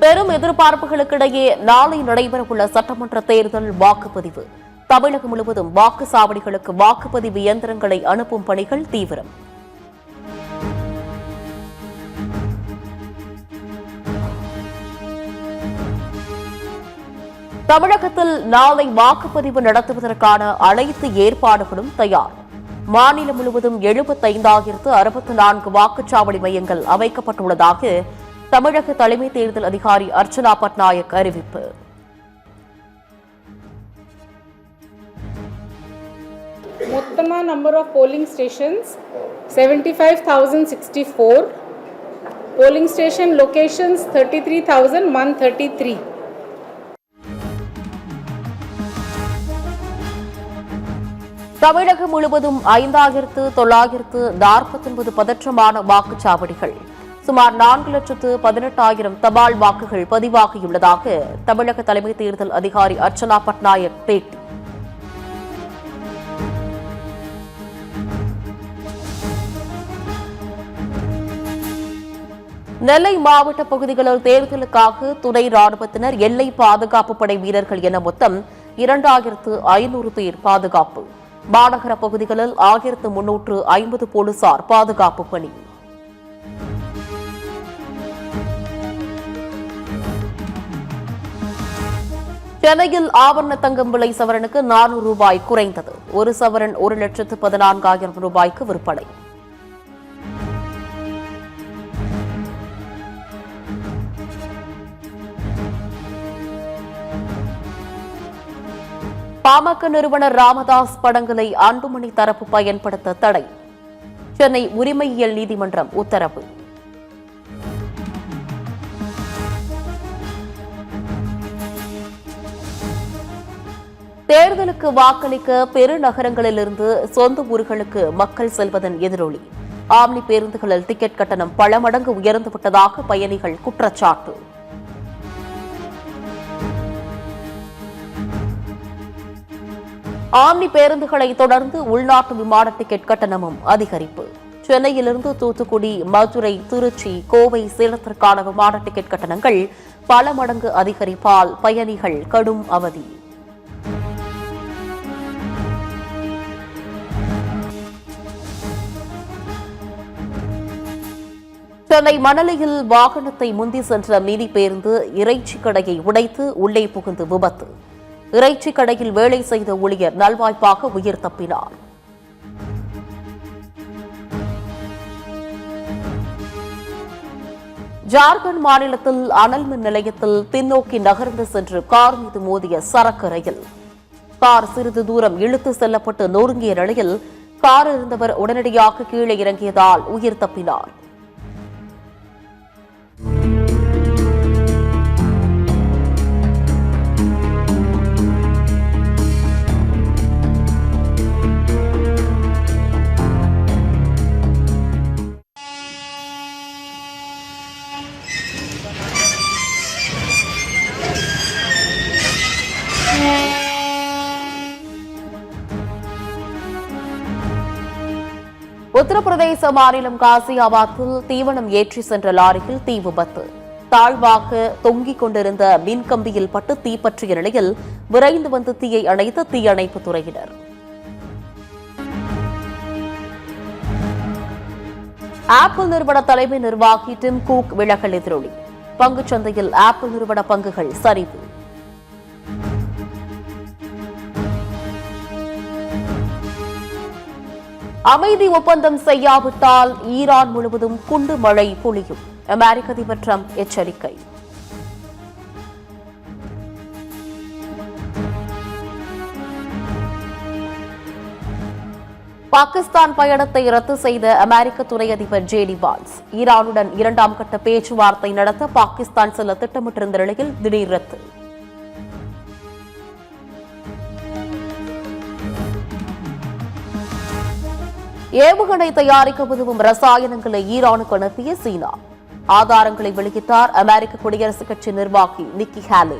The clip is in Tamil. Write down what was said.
பெரும் எதிர்பார்ப்புகளுக்கிடையே நாளை நடைபெறவுள்ள சட்டமன்ற தேர்தல் வாக்குப்பதிவு. தமிழகம் முழுவதும் வாக்குச்சாவடிகளுக்கு வாக்குப்பதிவு இயந்திரங்களை அனுப்பும் பணிகள் தீவிரம். தமிழகத்தில் நாளை வாக்குப்பதிவு நடத்துவதற்கான அனைத்து ஏற்பாடுகளும் தயார். மாநிலம் முழுவதும் 75,064 வாக்குச்சாவடி மையங்கள் அமைக்கப்பட்டுள்ளதாக தமிழக தலைமை தேர்தல் அதிகாரி அர்ச்சனா பட்நாயக் அறிவிப்பு. மொத்தமா number of polling stations 75,064, polling station locations 33,133. Tamilagam முழுவதும் 5,949 பதற்றமான வாக்குச்சாவடிகள், சுமார் 4,18,000 தபால் வாக்குகள் பதிவாகியுள்ளதாக தமிழக தலைமை தேர்தல் அதிகாரி அர்ச்சனா பட்நாயக் பேட்டி. நெல்லை மாவட்ட பகுதிகளில் தேர்தலுக்காக துணை ராணுவத்தினர், எல்லை பாதுகாப்பு படை வீரர்கள் என மொத்தம் 2,500 பேர் பாதுகாப்பு. மாநகர பகுதிகளில் 1,350 போலீசார் பாதுகாப்பு பணி. சென்னையில் ஆபரண தங்கம் விலை சவரனுக்கு 400 ரூபாய் குறைந்தது. ஒரு சவரன் 1,14,000 ரூபாய்க்கு விற்பனை. பாமக நிறுவனர் ராமதாஸ் படங்களை அன்புமணி தரப்பு பயன்படுத்த தடை. சென்னை உரிமையியல் நீதிமன்றம் உத்தரவு. தேர்தலுக்கு வாக்களிக்க பெருநகரங்களிலிருந்து சொந்த ஊர்களுக்கு மக்கள் செல்வதன் எதிரொலி. ஆம்னி பேருந்துகளில் டிக்கெட் கட்டணம் பல மடங்கு உயர்ந்துவிட்டதாக பயணிகள் குற்றச்சாட்டு. ஆம்னி பேருந்துகளை தொடர்ந்து உள்நாட்டு விமான டிக்கெட் கட்டணமும் அதிகரிப்பு. சென்னையிலிருந்து தூத்துக்குடி, மதுரை, திருச்சி, கோவை, சேலத்திற்கான விமான டிக்கெட் கட்டணங்கள் பல மடங்கு அதிகரிப்பால் பயணிகள் கடும் அவதி. சென்னை மணலியில் வாகனத்தை முந்தி சென்ற மினி பேருந்து இறைச்சி கடையை உடைத்து உள்ளே புகுந்து விபத்து. இறைச்சி கடையில் வேலை செய்த ஊழியர் நல்வாய்ப்பாக உயிர் தப்பினார். ஜார்க்கண்ட் மாநிலத்தில் அனல் மின் நிலையத்தில் பின்னோக்கி நகர்ந்து சென்று கார் மீது மோதிய சரக்கு ரயில். கார் சிறிது தூரம் இழுத்து செல்லப்பட்டு நொறுங்கிய நிலையில் கார் இருந்தவர் உடனடியாக கீழே இறங்கியதால் உயிர் தப்பினார். உத்தரப்பிரதேச மாநிலம் காசியாபாத்தில் தீவனம் ஏற்றி சென்ற லாரியில் தீ விபத்து. தாழ்வாக தொங்கிக் கொண்டிருந்த மின்கம்பியில் பட்டு தீப்பற்றிய நிலையில் விரைந்து வந்து தீயை அணைத்த தீயணைப்பு துறையினர். ஆப்பிள் நிறுவன தலைமை நிர்வாகி டிம் குக் விலகல் எதிரொலி. பங்குச்சந்தையில் ஆப்பிள் நிறுவன பங்குகள் சரிவு. அமைதி ஒப்பந்தம் செய்யாவிட்டால் ஈரான் முழுவதும் குண்டு மழை பொழியும். அமெரிக்க அதிபர் டிரம்ப் எச்சரிக்கை. பாகிஸ்தான் பயணத்தை ரத்து செய்த அமெரிக்க துணை அதிபர் ஜே டி வான்ஸ். ஈரானுடன் 2ஆம் கட்ட பேச்சுவார்த்தை நடத்த பாகிஸ்தான் செல்ல திட்டமிட்டிருந்த நிலையில் திடீர் ரத்து. ஏவுகணை தயாரிக்க உதவும் ரசாயனங்களை ஈரானுக்கு அனுப்பிய சீனா. ஆதாரங்களை வெளியிட்டார் அமெரிக்க குடியரசுக் கட்சி நிர்வாகி நிக்கி ஹேலே.